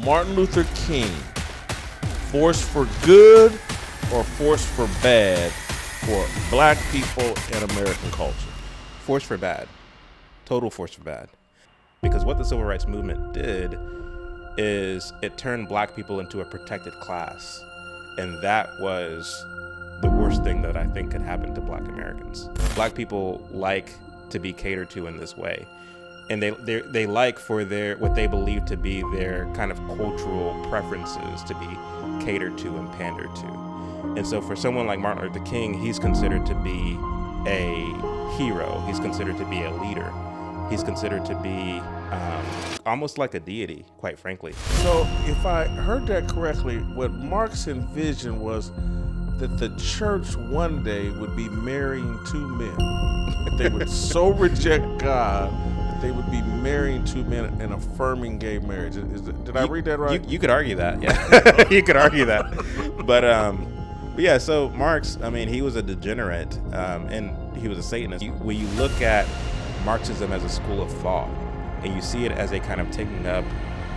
Martin Luther King, force for good or force for bad for black people and American culture? Force for bad. Total force for bad. Because what the civil rights movement did is it turned black people into a protected class. And that was the worst thing that I think could happen to black Americans. Black people like to be catered to in this way. And they like for their what they believe to be their kind of cultural preferences to be catered to and pandered to. And so for someone like Martin Luther King, he's considered to be a hero. He's considered to be a leader. He's considered to be almost like a deity, quite frankly. So if I heard that correctly, what Marx envisioned was that the church one day would be marrying two men. That they would so reject God that they would be marrying two men and affirming gay marriage. Did I read that right? You could argue that, yeah. You could argue that. But yeah, so Marx, I mean, he was a degenerate and he was a Satanist. When you look at Marxism as a school of thought, and you see it as a kind of taking up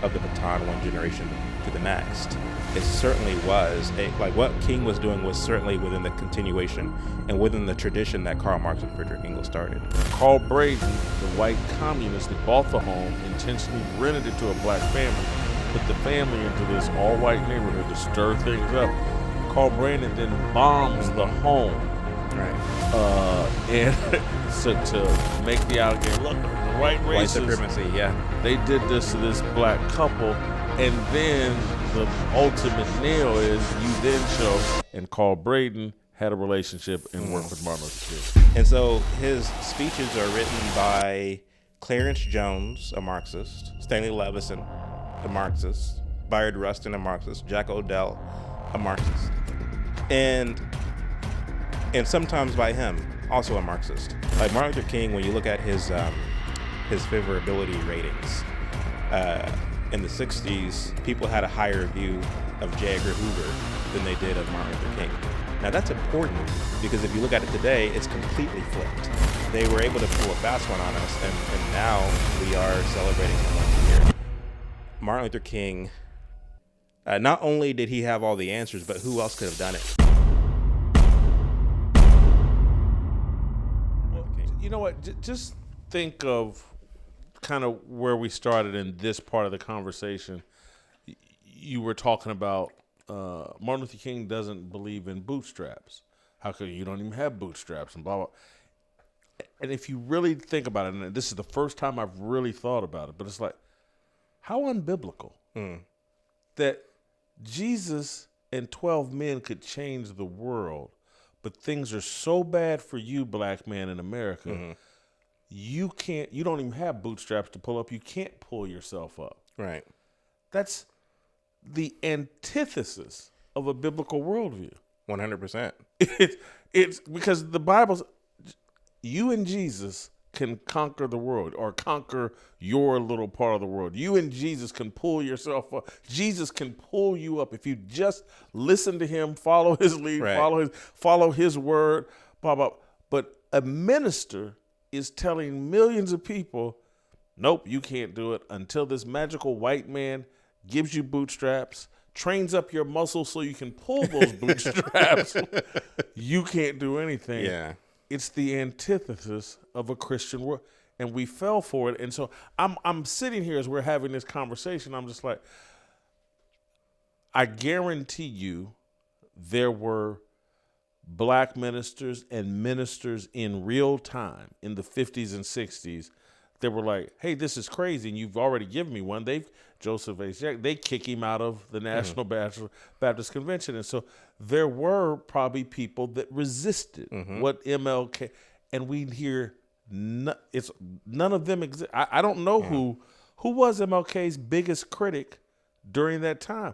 of the baton one generation to the next, it certainly was like what King was doing was certainly within the continuation and within the tradition that Karl Marx and Friedrich Engels started. Carl Braden, the white communist that bought the home, intentionally rented it to a black family, put the family into this all-white neighborhood to stir things up. Carl Braden then bombs the home. Right. And so to make the allegation, look, the white racists, white supremacy, yeah. They did this to this black couple, and then the ultimate nail is you then show, and Carl Braden had a relationship and worked with Martin Luther King. And so his speeches are written by Clarence Jones, a Marxist, Stanley Levison, a Marxist, Bayard Rustin, a Marxist, Jack Odell, a Marxist, and sometimes by him, also a Marxist. Like Martin Luther King, when you look at his favorability ratings, in the 60s, people had a higher view of J. Edgar Hoover than they did of Martin Luther King. Now that's important because if you look at it today, it's completely flipped. They were able to pull a fast one on us, and now we are celebrating him once a year. Martin Luther King, not only did he have all the answers, but who else could have done it? You know what? Just think of kind of where we started in this part of the conversation. You were talking about Martin Luther King doesn't believe in bootstraps. How could you don't even have bootstraps and blah, blah. And if you really think about it, and this is the first time I've really thought about it, but it's like, how unbiblical that Jesus and 12 men could change the world, but things are so bad for you, black man in America, you don't even have bootstraps to pull up. You can't pull yourself up. Right. That's the antithesis of a biblical worldview. 100%. It's because the Bible's, you and Jesus can conquer the world or conquer your little part of the world. You and Jesus can pull yourself up. Jesus can pull you up if you just listen to him, follow his lead, right. follow his word, blah, blah. But a minister is telling millions of people, nope, you can't do it until this magical white man gives you bootstraps, trains up your muscles so you can pull those bootstraps. You can't do anything. Yeah. It's the antithesis of a Christian world, and we fell for it. And so I'm sitting here as we're having this conversation. I'm just like, I guarantee you there were black ministers and ministers in real time in the 50s and 60s that were like, hey, this is crazy, and you've already given me one. Joseph H. Jack, they kick him out of the National Baptist Convention. And so there were probably people that resisted what MLK, and we hear none of them exist. I don't know who was MLK's biggest critic during that time.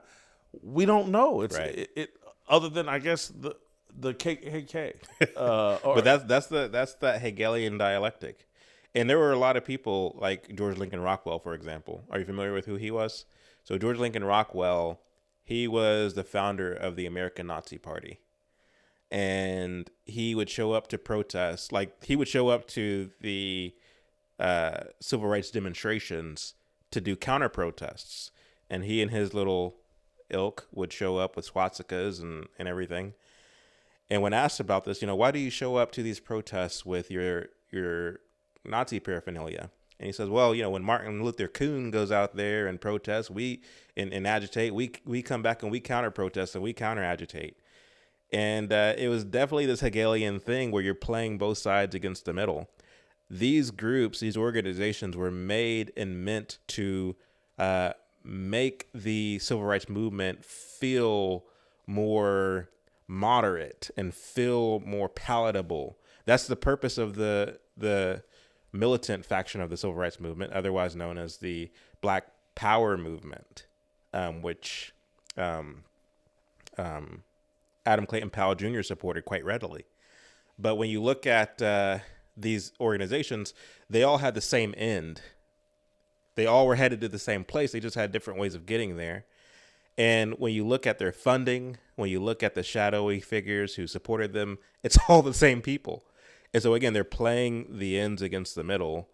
We don't know. It's right. it other than, I guess, the KKK. But that's the Hegelian dialectic. And there were a lot of people like George Lincoln Rockwell, for example. Are you familiar with who he was? So George Lincoln Rockwell, he was the founder of the American Nazi Party. And he would show up to protests. Like, he would show up to the civil rights demonstrations to do counter protests. and he and his little ilk would show up with swastikas and everything. And when asked about this, why do you show up to these protests with your Nazi paraphernalia? And he says, well, when Martin Luther King goes out there and protests, and agitate, we come back and we counter protest and we counter agitate. And it was definitely this Hegelian thing where you're playing both sides against the middle. These groups, these organizations were made and meant to make the civil rights movement feel more moderate and feel more palatable. That's the purpose of the militant faction of the civil rights movement, otherwise known as the Black Power movement, which Adam Clayton Powell Jr. supported quite readily. But when you look at these organizations, they all had the same end. They all were headed to the same place. They just had different ways of getting there. And when you look at their funding, when you look at the shadowy figures who supported them, it's all the same people. And so again, they're playing the ends against the middle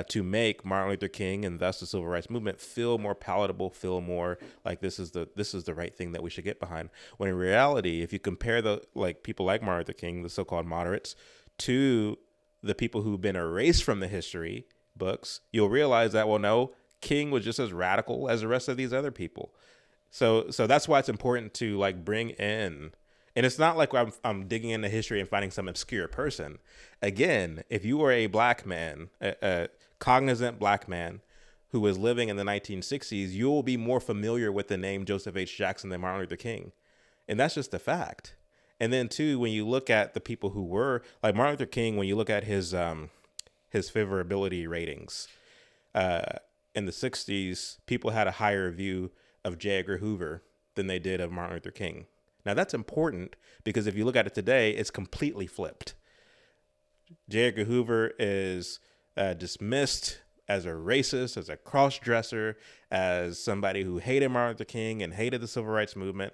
to make Martin Luther King and thus the civil rights movement feel more palatable, feel more like this is the right thing that we should get behind. When in reality, if you compare people like Martin Luther King, the so-called moderates, to the people who've been erased from the history books, you'll realize that, well, no, King was just as radical as the rest of these other people. So that's why it's important to bring in, and it's not like I'm digging into history and finding some obscure person. Again, if you are a black man, a cognizant black man who was living in the 1960s, you'll be more familiar with the name Joseph H. Jackson than Martin Luther King. And that's just a fact. And then too, when you look at the people who were like Martin Luther King, when you look at his favorability ratings, in the 60s, people had a higher view of J. Edgar Hoover than they did of Martin Luther King. Now that's important because if you look at it today, it's completely flipped. J. Edgar Hoover is dismissed as a racist, as a cross-dresser, as somebody who hated Martin Luther King and hated the civil rights movement,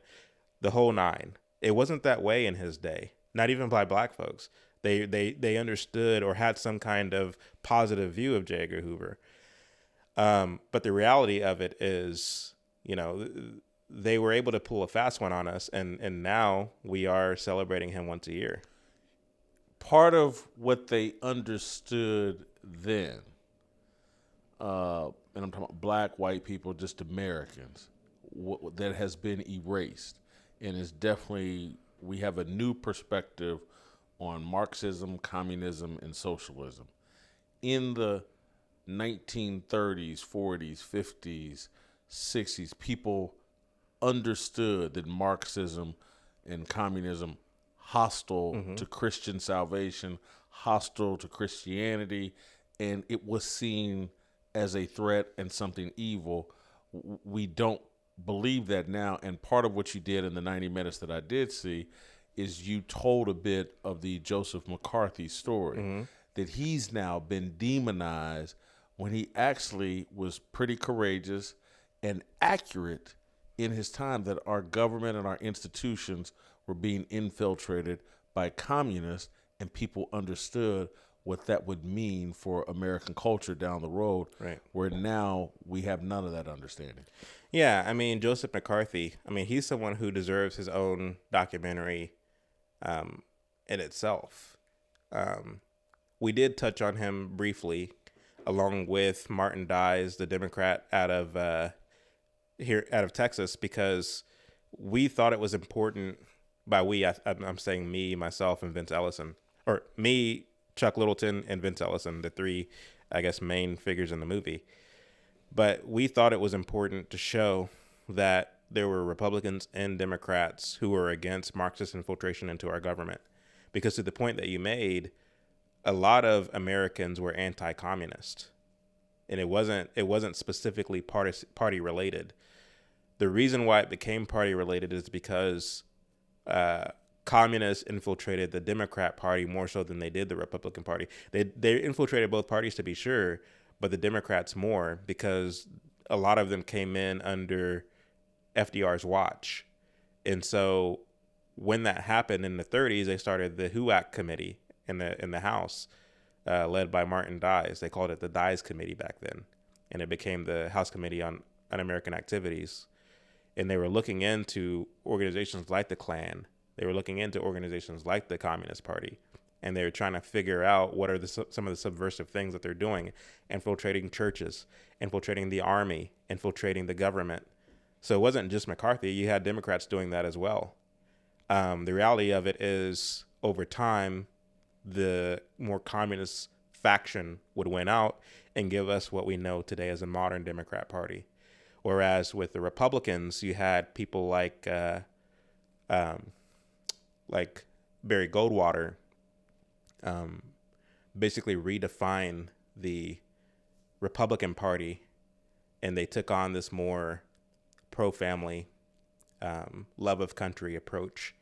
the whole nine. It wasn't that way in his day, not even by black folks. They understood or had some kind of positive view of J. Edgar Hoover. But the reality of it is, they were able to pull a fast one on us, and now we are celebrating him once a year. Part of what they understood then, and I'm talking about black, white people, just Americans, that has been erased, and is definitely, we have a new perspective on Marxism, communism, and socialism. In the 1930s, 40s, 50s, 60s, people understood that Marxism and communism hostile to Christian salvation, hostile to Christianity, and it was seen as a threat and something evil. We don't believe that now, and part of what you did in the 90 minutes that I did see is you told a bit of the Joseph McCarthy story, that he's now been demonized when he actually was pretty courageous and accurate in his time, that our government and our institutions were being infiltrated by communists, and people understood what that would mean for American culture down the road, right? Where now we have none of that understanding. Yeah, I mean, Joseph McCarthy, he's someone who deserves his own documentary in itself. We did touch on him briefly, along with Martin Dies, the Democrat out of Texas, because we thought it was important. By we, I'm saying me, myself, and Vince Ellison, or me, Chuck Littleton, and Vince Ellison, the three, I guess, main figures in the movie. But we thought it was important to show that there were Republicans and Democrats who were against Marxist infiltration into our government. Because to the point that you made, a lot of Americans were anti-communist. And it wasn't specifically party related. The reason why it became party related is because communists infiltrated the Democrat Party more so than they did the Republican Party. They infiltrated both parties, to be sure, but the Democrats more, because a lot of them came in under FDR's watch. And so when that happened in the 30s, they started the HUAC committee in the House, led by Martin Dies. They called it the Dies Committee back then, and it became the House Committee on un-American activities. And they were looking into organizations like the Klan. They were looking into organizations like the Communist Party. And they were trying to figure out what are some of the subversive things that they're doing, infiltrating churches, infiltrating the army, infiltrating the government. So it wasn't just McCarthy. You had Democrats doing that as well. The reality of it is, over time, the more communist faction would win out and give us what we know today as a modern Democrat Party. Whereas with the Republicans, you had people like Barry Goldwater basically redefine the Republican Party, and they took on this more pro-family, love of country approach.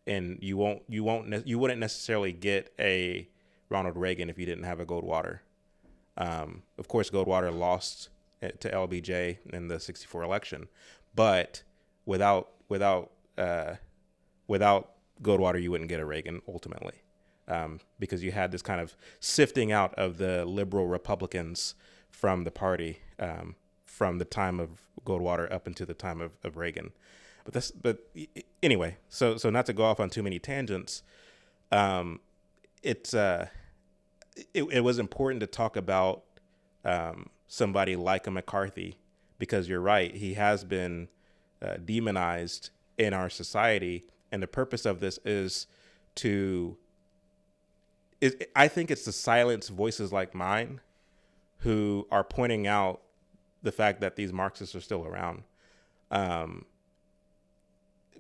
And you wouldn't necessarily get a Ronald Reagan if you didn't have a Goldwater. Of course, Goldwater lost to LBJ in the '64 election, but without Goldwater, you wouldn't get a Reagan ultimately, because you had this kind of sifting out of the liberal Republicans from the party, from the time of Goldwater up into the time of Reagan. But anyway, so not to go off on too many tangents, it was important to talk about somebody like a McCarthy, because you're right, he has been demonized in our society, and the purpose of this is I think it's to silence voices like mine who are pointing out the fact that these Marxists are still around.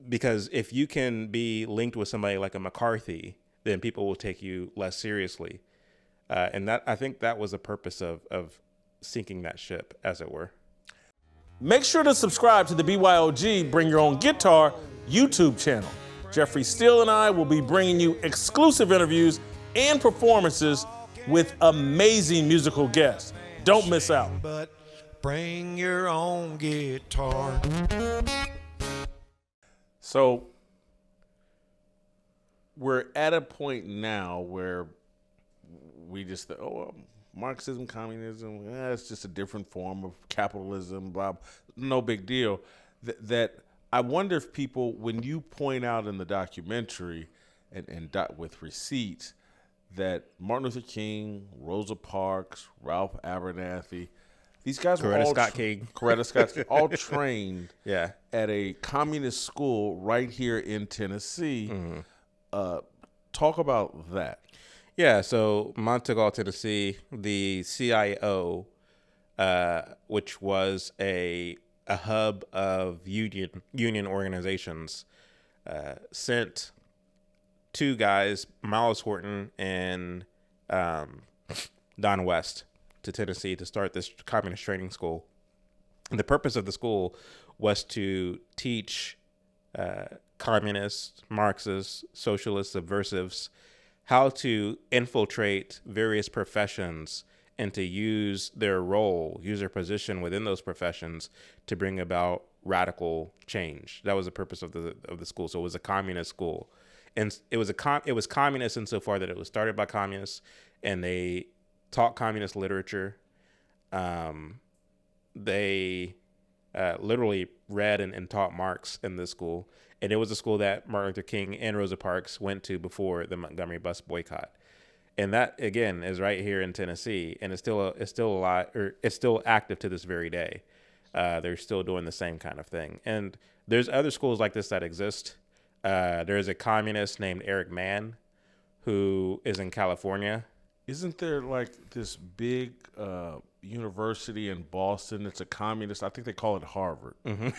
Because if you can be linked with somebody like a McCarthy, then people will take you less seriously. And I think that was the purpose of sinking that ship, as it were. Make sure to subscribe to the BYOG Bring Your Own Guitar YouTube channel. Jeffrey Steele and I will be bringing you exclusive interviews and performances with amazing musical guests. Don't miss out. But bring your own guitar. So we're at a point now where we just Marxism, communism, it's just a different form of capitalism, blah, no big deal. That I wonder if people, when you point out in the documentary and with receipts, that Martin Luther King, Rosa Parks, Ralph Abernathy, these guys were all Coretta Scott King, all trained at a communist school right here in Tennessee. Mm-hmm. Talk about that. Yeah, so Montegal, Tennessee, the CIO, which was a hub of union organizations, sent two guys, Miles Horton and Don West, to Tennessee to start this communist training school. And the purpose of the school was to teach communists, Marxists, socialists, subversives, how to infiltrate various professions and to use their role, use their position within those professions to bring about radical change. That was the purpose of the school. So it was a communist school, and it was communist insofar that it was started by communists, and they taught communist literature. They literally read and taught Marx in this school. And it was a school that Martin Luther King and Rosa Parks went to before the Montgomery bus boycott. And that, again, is right here in Tennessee, and it's still active to this very day. They're still doing the same kind of thing. And there's other schools like this that exist. There's a communist named Eric Mann who is in California. Isn't there like this big university in Boston? It's a communist. I think they call it Harvard. Mm-hmm.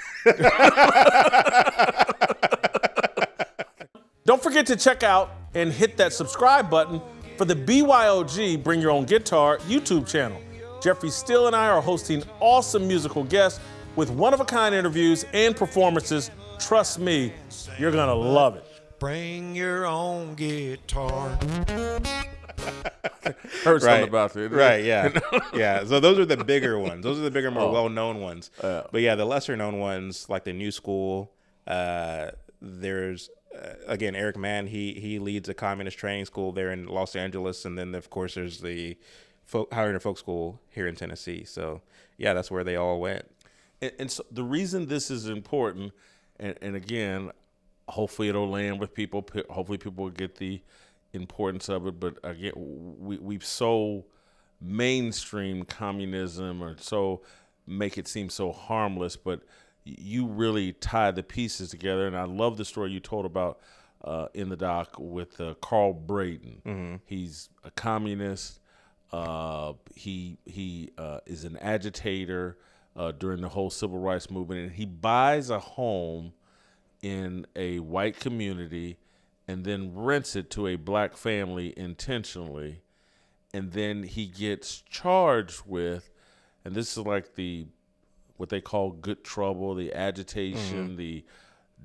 Don't forget to check out and hit that subscribe button for the BYOG Bring Your Own Guitar YouTube channel. Jeffrey Steele and I are hosting awesome musical guests with one-of-a-kind interviews and performances. Trust me, you're going to love it. Bring your own guitar. Heard something about it. Right, yeah. Yeah, so those are the bigger ones. Those are the bigger, more well-known ones. But yeah, the lesser-known ones, like the New School, there's, again, Eric Mann, he leads a communist training school there in Los Angeles. And then, of course, there's the Higher Folk School here in Tennessee. So, yeah, that's where they all went. And so the reason this is important, and again, hopefully it'll land with people. Hopefully people will get the importance of it. But again, we've so mainstream communism, or so make it seem so harmless. But you really tie the pieces together. And I love the story you told about in the doc with Carl Braden. Mm-hmm. He's a communist. He is an agitator during the whole civil rights movement, and he buys a home in a white community and then rents it to a black family intentionally, and then he gets charged with, and this is like what they call good trouble, the agitation, the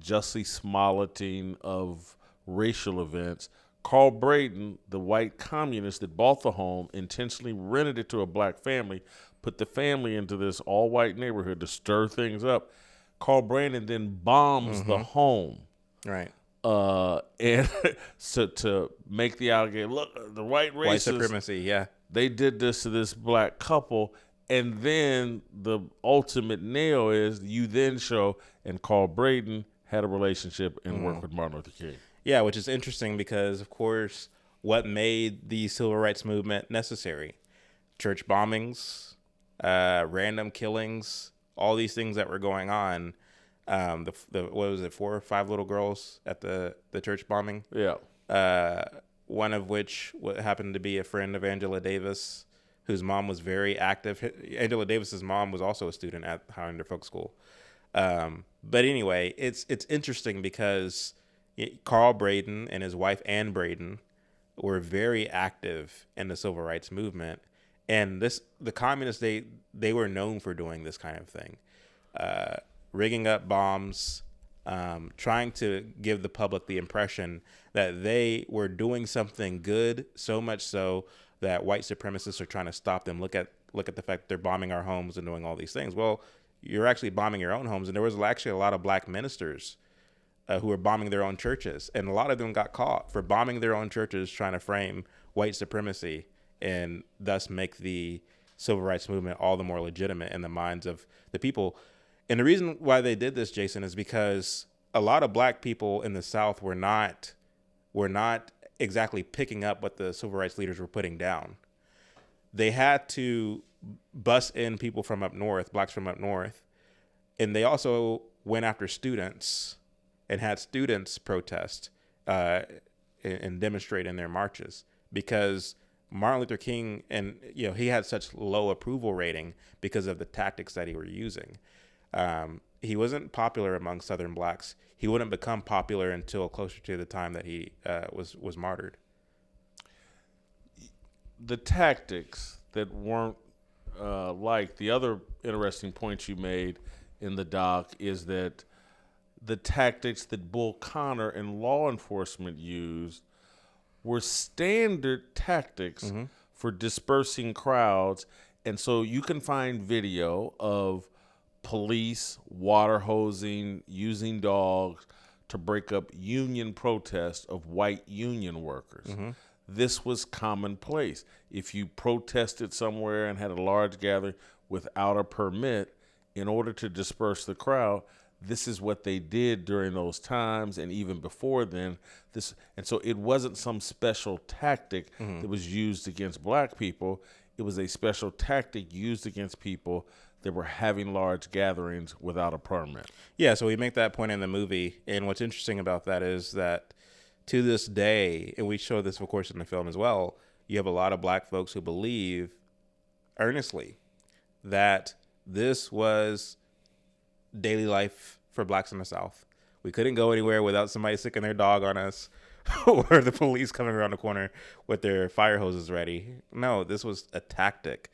Jussie Smolletting of racial events. Carl Braden, the white communist that bought the home, intentionally rented it to a black family, put the family into this all-white neighborhood to stir things up. Carl Braden then bombs the home. Right. And so to make the allegation, look, the white racists, White supremacy, yeah. they did this to this black couple. And then the ultimate nail is you then show, and Carl Braden had a relationship and worked with Martin Luther King. Yeah, which is interesting because, of course, what made the civil rights movement necessary? Church bombings, random killings, all these things that were going on. The what was it, 4 or 5 little girls at the church bombing? Yeah. One of which happened to be a friend of Angela Davis, whose mom was very active. Angela Davis's mom was also a student at Highlander Folk School. But anyway, it's interesting because Carl Braden and his wife Ann Braden were very active in the civil rights movement, and the communists they were known for doing this kind of thing, rigging up bombs, trying to give the public the impression that they were doing something good, so much so that white supremacists are trying to stop them. Look at the fact that they're bombing our homes and doing all these things. Well, you're actually bombing your own homes, and there was actually a lot of black ministers who were bombing their own churches, and a lot of them got caught for bombing their own churches, trying to frame white supremacy and thus make the civil rights movement all the more legitimate in the minds of the people. And the reason why they did this, Jason, is because a lot of black people in the South were not exactly picking up what the civil rights leaders were putting down. They had to bus in people from up north, blacks from up north, and they also went after students and had students protest and demonstrate in their marches, because Martin Luther King, and he had such low approval rating because of the tactics that he were using. He wasn't popular among Southern blacks. He wouldn't become popular until closer to the time that he was martyred. The tactics that weren't like the other interesting point you made in the doc is that the tactics that Bull Connor and law enforcement used were standard tactics for dispersing crowds. And so you can find video of police water hosing, using dogs to break up union protests of white union workers. This was commonplace. If you protested somewhere and had a large gathering without a permit, in order to disperse the crowd, this is what they did during those times, and even before then. And so it wasn't some special tactic that was used against black people. It was a special tactic used against people that were having large gatherings without a permit. Yeah, so we make that point in the movie, and what's interesting about that is that to this day, and we show this, of course, in the film as well, you have a lot of black folks who believe earnestly that this was daily life for blacks in the South. We couldn't go anywhere without somebody sicking their dog on us or the police coming around the corner with their fire hoses ready. No, this was a tactic.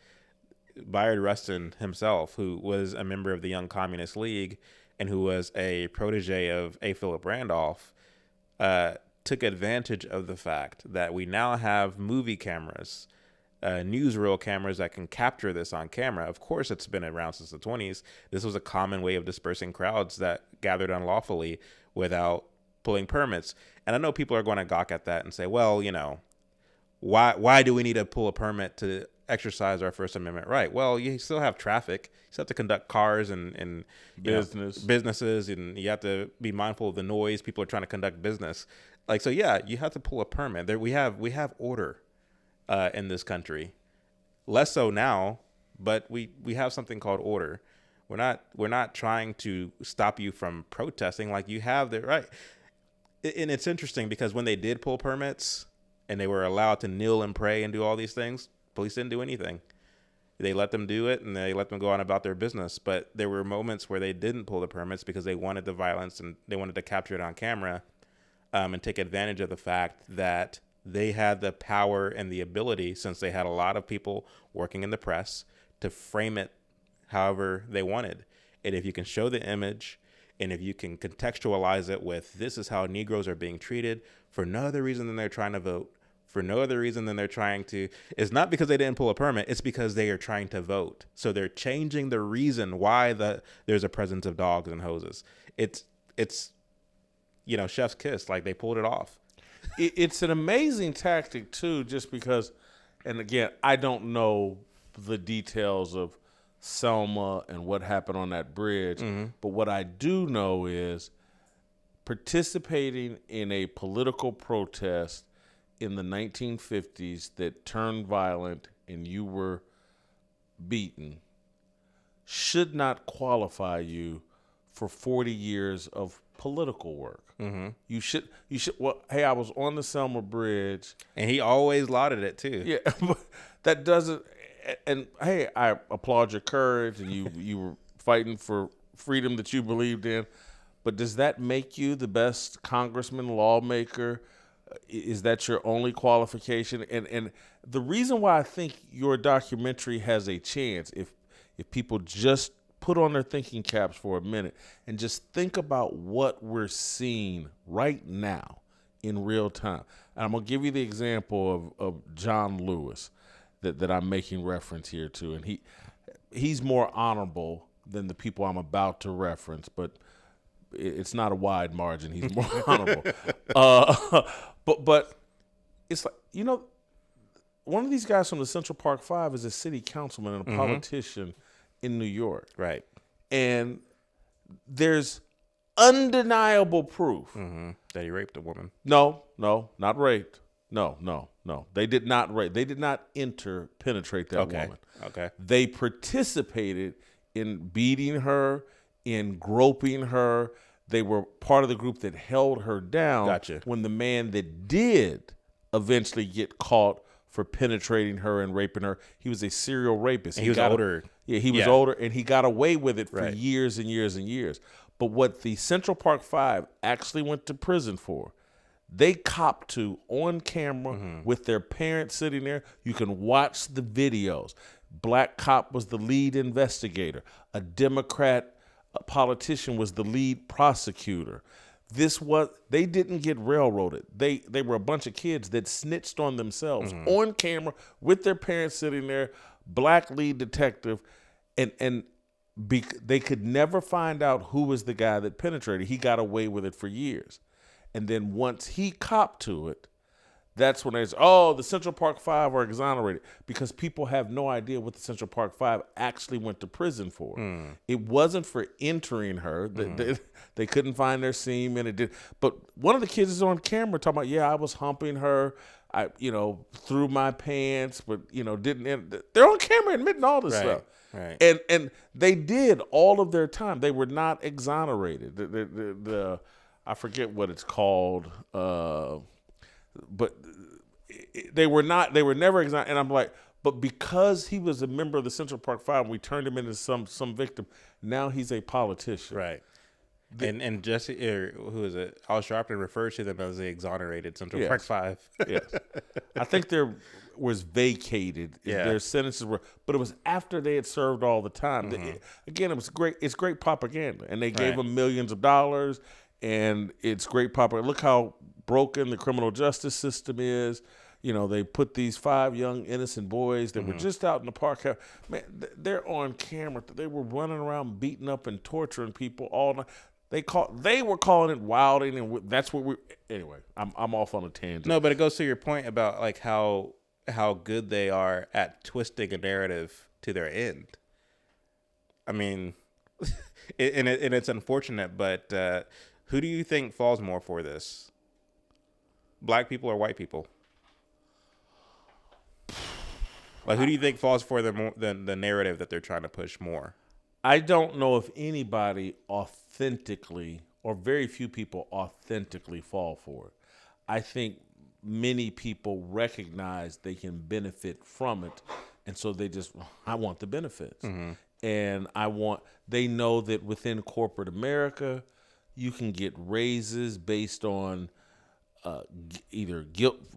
Bayard Rustin himself, who was a member of the Young Communist League and who was a protege of A. Philip Randolph, took advantage of the fact that we now have movie cameras, newsreel cameras that can capture this on camera. Of course, it's been around since the 20s. This was a common way of dispersing crowds that gathered unlawfully without pulling permits. And I know people are going to gawk at that and say, well, why do we need to pull a permit to exercise our First Amendment right? Well, you still have traffic. You still have to conduct cars and businesses, and you have to be mindful of the noise. People are trying to conduct business. Like, so yeah, you have to pull a permit. There we have order in this country. Less so now, but we have something called order. We're not trying to stop you from protesting. Like, you have the right. And it's interesting because when they did pull permits and they were allowed to kneel and pray and do all these things, police didn't do anything. They let them do it and they let them go on about their business. But there were moments where they didn't pull the permits because they wanted the violence and they wanted to capture it on camera, and take advantage of the fact that they had the power and the ability, since they had a lot of people working in the press, to frame it however they wanted. And if you can show the image, and if you can contextualize it with, this is how Negroes are being treated for no other reason than they're trying to vote, for no other reason than they're trying to, it's not because they didn't pull a permit, it's because they are trying to vote. So they're changing the reason why there's a presence of dogs and hoses. It's chef's kiss, like they pulled it off. It's an amazing tactic too, just because, and again, I don't know the details of Selma and what happened on that bridge, but what I do know is participating in a political protest in the 1950s that turned violent and you were beaten should not qualify you for 40 years of political work. You should. Well, hey, I was on the Selma Bridge, and he always lauded it too. Yeah, but that doesn't. And hey, I applaud your courage, and you were fighting for freedom that you believed in. But does that make you the best congressman, lawmaker? Is that your only qualification? And the reason why I think your documentary has a chance, if people just put on their thinking caps for a minute and just think about what we're seeing right now in real time. And I'm going to give you the example of John Lewis that I'm making reference here to. And he's more honorable than the people I'm about to reference, but it's not a wide margin. He's more honorable. But it's like, one of these guys from the Central Park Five is a city councilman and a politician in New York. Right. And there's undeniable proof that he raped a woman. No, not raped. No. They did not rape. They did not penetrate that woman. Okay. They participated in beating her, in groping her. They were part of the group that held her down. Gotcha. When the man that did eventually get caught for penetrating her and raping her, he was a serial rapist. And he was older. He was older, and he got away with it for Right. years and years and years. But what the Central Park Five actually went to prison for, they copped to on camera with their parents sitting there. You can watch the videos. Black cop was the lead investigator. A Democrat politician was the lead prosecutor. They didn't get railroaded. They were a bunch of kids that snitched on themselves on camera with their parents sitting there, black lead detective, and they could never find out who was the guy that penetrated. He got away with it for years. And then once he copped to it, that's when they say, the Central Park Five are exonerated, because people have no idea what the Central Park Five actually went to prison for. It wasn't for entering her. They couldn't find their semen. It did. But one of the kids is on camera talking about, I was humping her. I, threw my pants, but, didn't. They're on camera admitting all this stuff. Right. And they did all of their time. They were not exonerated. The I forget what it's called, but they were never exonerated. And I'm like, but because he was a member of the Central Park Five, we turned him into some victim. Now he's a politician. Right. And Jesse, who is it? Al Sharpton refers to them as the exonerated Central Park Five. Yes. I think there was vacated. Their sentences were, but it was after they had served all the time. Again, it was great. It's great propaganda, and they gave them millions of dollars, and it's great propaganda. Look how broken the criminal justice system is. They put these 5 young innocent boys that were just out in the park. Man, they're on camera. They were running around beating up and torturing people all night. They were calling it wilding, and that's what we. Anyway, I'm off on a tangent. No, but it goes to your point about like how how good they are at twisting a narrative to their end. I mean, and it's unfortunate, but who do you think falls more for this? Black people or white people? Like, who do you think falls for the narrative that they're trying to push more? I don't know if anybody authentically, or very few people authentically fall for it. I think many people recognize they can benefit from it, and so they just, I want the benefits. And they know that within corporate America, you can get raises based on either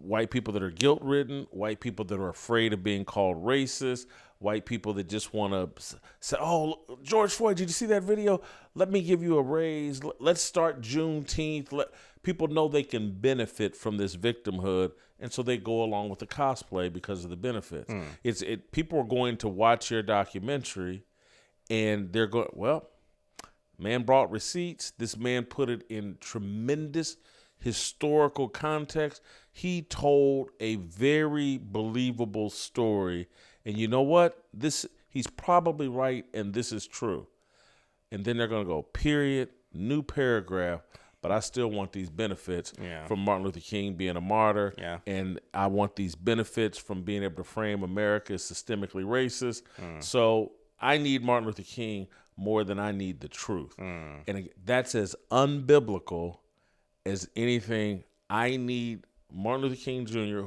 white people that are guilt-ridden, white people that are afraid of being called racist, white people that just want to say, "Oh, George Floyd, did you see that video? Let me give you a raise. Let's start Juneteenth." People know they can benefit from this victimhood, and so they go along with the cosplay because of the benefits. People are going to watch your documentary, and they're going, well, man brought receipts. This man put it in tremendous historical context. He told a very believable story. And you know what? He's probably right, and this is true. And then they're going to go, period, new paragraph, but I still want these benefits from Martin Luther King being a martyr. Yeah. And I want these benefits from being able to frame America as systemically racist. So I need Martin Luther King more than I need the truth. And that's as unbiblical as anything. I need Martin Luther King Jr.,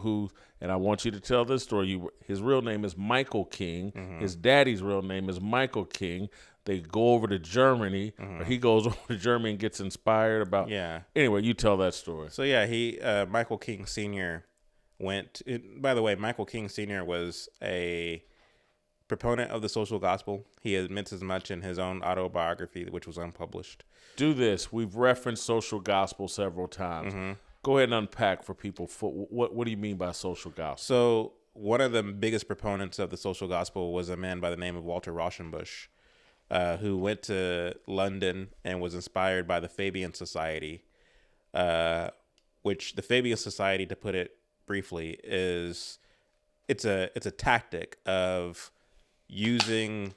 and I want you to tell this story. His real name is Michael King. His daddy's real name is Michael King. They go over to Germany, or he goes over to Germany and gets inspired about. Yeah. Anyway, you tell that story. So Michael King Sr. By the way, Michael King Sr. was a proponent of the social gospel. He admits as much in his own autobiography, which was unpublished. Do this. We've referenced social gospel several times. Go ahead and unpack for people. What do you mean by social gospel? So one of the biggest proponents of the social gospel was a man by the name of Walter Rauschenbusch, who went to London and was inspired by the Fabian Society, which the Fabian Society, to put it briefly, it's a tactic of using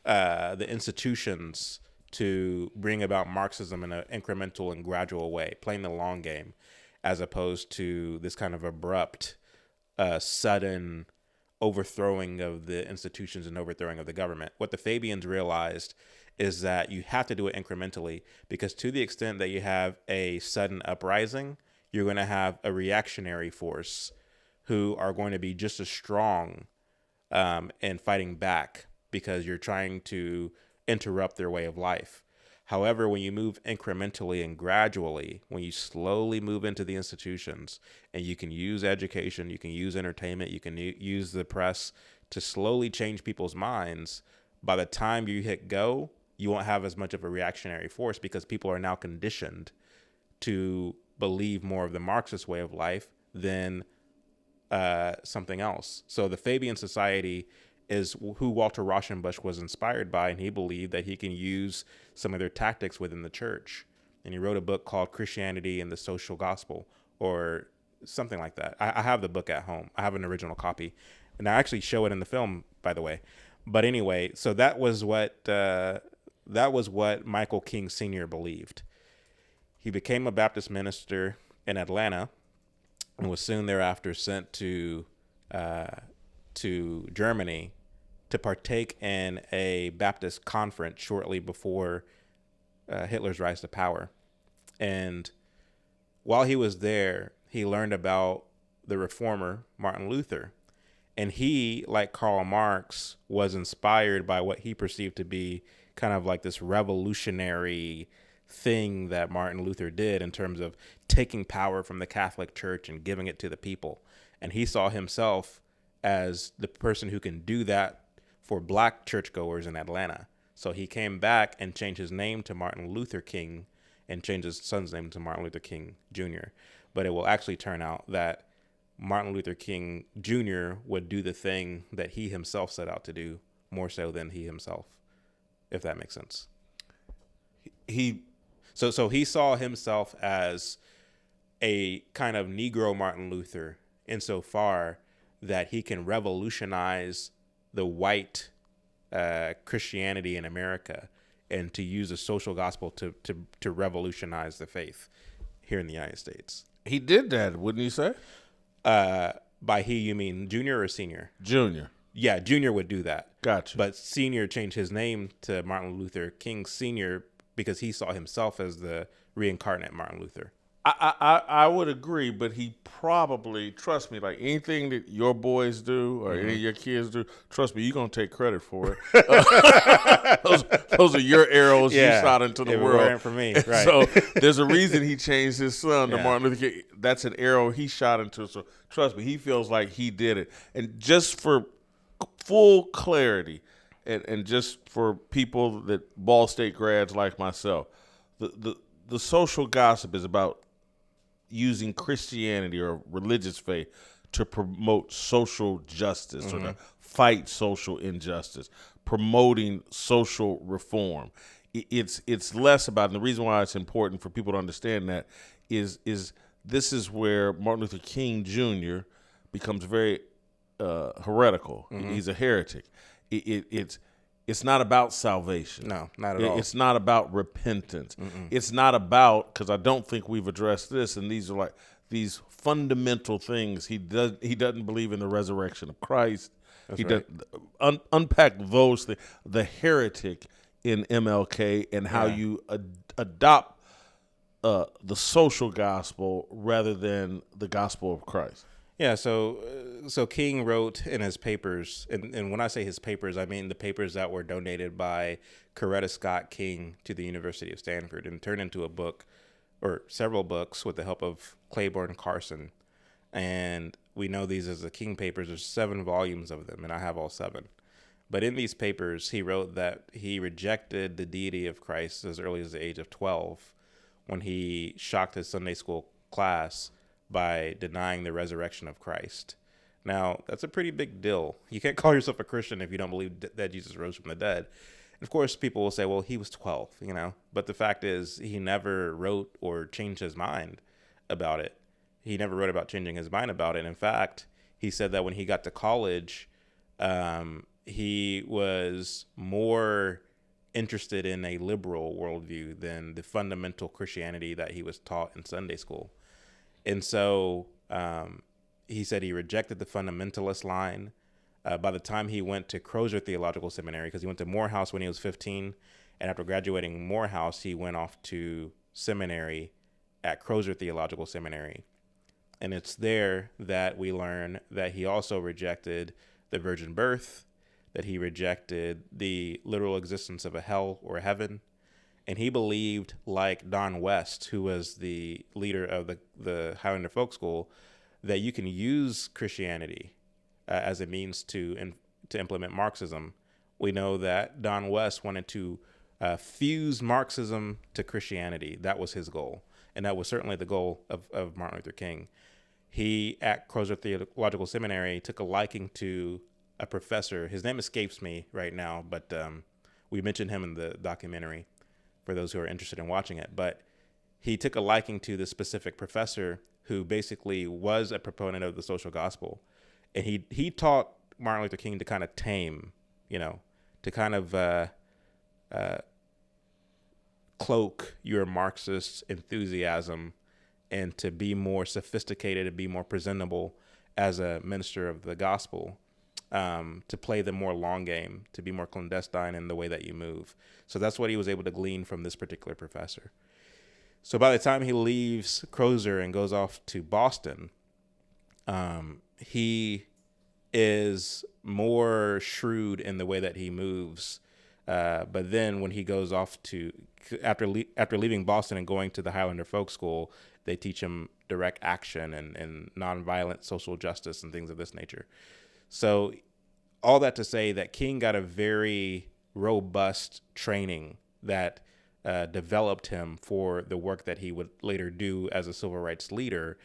the institutions to bring about Marxism in an incremental and gradual way, playing the long game, as opposed to this kind of abrupt, sudden overthrowing of the institutions and overthrowing of the government. What the Fabians realized is that you have to do it incrementally, because to the extent that you have a sudden uprising, you're going to have a reactionary force who are going to be just as strong and fighting back, because you're trying to interrupt their way of life. However, when you move incrementally and gradually, when you slowly move into the institutions, and you can use education, you can use entertainment, you can use the press to slowly change people's minds, by the time you hit go, you won't have as much of a reactionary force, because people are now conditioned to believe more of the Marxist way of life than something else. So the Fabian Society is who Walter Rauschenbusch was inspired by, and he believed that he can use some of their tactics within the church. And he wrote a book called Christianity and the Social Gospel, or something like that. I have the book at home. I have an original copy, and I actually show it in the film, by the way. But anyway, so that was what Michael King Sr. believed. He became a Baptist minister in Atlanta, and was soon thereafter sent to Germany to partake in a Baptist conference shortly before Hitler's rise to power. And while he was there, he learned about the reformer, Martin Luther. And he, like Karl Marx, was inspired by what he perceived to be kind of like this revolutionary thing that Martin Luther did in terms of taking power from the Catholic Church and giving it to the people. And he saw himself as the person who can do that for black churchgoers in Atlanta. So he came back and changed his name to Martin Luther King, and changed his son's name to Martin Luther King Jr. But it will actually turn out that Martin Luther King Jr. would do the thing that he himself set out to do, more so than he himself, if that makes sense. So he saw himself as a kind of Negro Martin Luther, insofar that he can revolutionize the white Christianity in America and to use the social gospel to revolutionize the faith here in the United States. He did that, wouldn't you say? By he, you mean Junior or Senior? Junior. Yeah, Junior would do that. Gotcha. But Senior changed his name to Martin Luther King Sr. because he saw himself as the reincarnate Martin Luther. I would agree, but he probably, trust me, like anything that your boys do or any of your kids do, trust me, you're going to take credit for it. Those are your arrows you shot into the world. Weren't for me, right. So there's a reason he changed his son to Martin Luther King. That's an arrow he shot into. So trust me, he feels like he did it. And just for full clarity and just for people that Ball State grads like myself, the social gossip is about using Christianity or religious faith to promote social justice or to fight social injustice, promoting social reform. It's less about, and the reason why it's important for people to understand that is this is where Martin Luther King Jr. becomes very heretical. He's a heretic. It's not about salvation. No, not at all. It's not about repentance. It's not about, because I don't think we've addressed this, and these are like these fundamental things. He doesn't believe in the resurrection of Christ. That's he right. does unpack those things. The heretic in MLK and how you adopt the social gospel rather than the gospel of Christ. Yeah, so King wrote in his papers, and when I say his papers, I mean the papers that were donated by Coretta Scott King to the University of Stanford and turned into a book, or several books, with the help of Claiborne Carson. And we know these as the King papers. There's 7 volumes of them, and I have all 7. But in these papers, he wrote that he rejected the deity of Christ as early as the age of 12 when he shocked his Sunday school class by denying the resurrection of Christ. Now, that's a pretty big deal. You can't call yourself a Christian if you don't believe that Jesus rose from the dead. Of course, people will say, well, he was 12, But the fact is, he never wrote or changed his mind about it. He never wrote about changing his mind about it. In fact, he said that when he got to college, he was more interested in a liberal worldview than the fundamental Christianity that he was taught in Sunday school. And so he said he rejected the fundamentalist line. By the time he went to Crozer Theological Seminary, because he went to Morehouse when he was 15, and after graduating Morehouse, he went off to seminary at Crozer Theological Seminary. And it's there that we learn that he also rejected the virgin birth, that he rejected the literal existence of a hell or a heaven. And he believed, like Don West, who was the leader of the Highlander Folk School, that you can use Christianity as a means to implement Marxism. We know that Don West wanted to fuse Marxism to Christianity. That was his goal. And that was certainly the goal of Martin Luther King. He, at Crozer Theological Seminary, took a liking to a professor. His name escapes me right now, but we mentioned him in the documentary for those who are interested in watching it. But he took a liking to this specific professor who basically was a proponent of the social gospel. And he taught Martin Luther King to kind of tame, to kind of cloak your Marxist enthusiasm and to be more sophisticated and be more presentable as a minister of the gospel. To play the more long game, to be more clandestine in the way that you move. So that's what he was able to glean from this particular professor. So by the time he leaves Crozer and goes off to Boston, he is more shrewd in the way that he moves. But then when he goes off to, after leaving Boston and going to the Highlander Folk School, they teach him direct action and nonviolent social justice and things of this nature. So all that to say that King got a very robust training that developed him for the work that he would later do as a civil rights leader.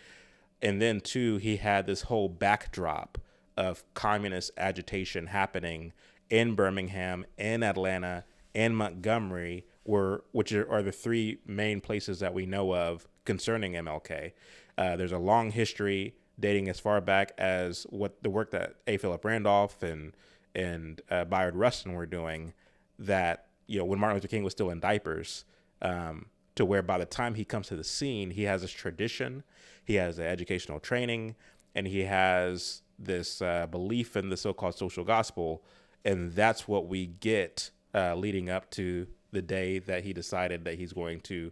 And then, too, he had this whole backdrop of communist agitation happening in Birmingham, in Atlanta, and Montgomery, which are the 3 main places that we know of concerning MLK. There's a long history dating as far back as what the work that A. Philip Randolph and Bayard Rustin were doing, that, when Martin Luther King was still in diapers, to where by the time he comes to the scene, he has this tradition, he has an educational training, and he has this belief in the so-called social gospel. And that's what we get leading up to the day that he decided that he's going to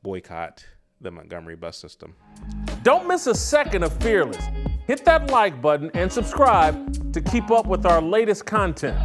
boycott the Montgomery bus system. Don't miss a second of Fearless. Hit that like button and subscribe to keep up with our latest content.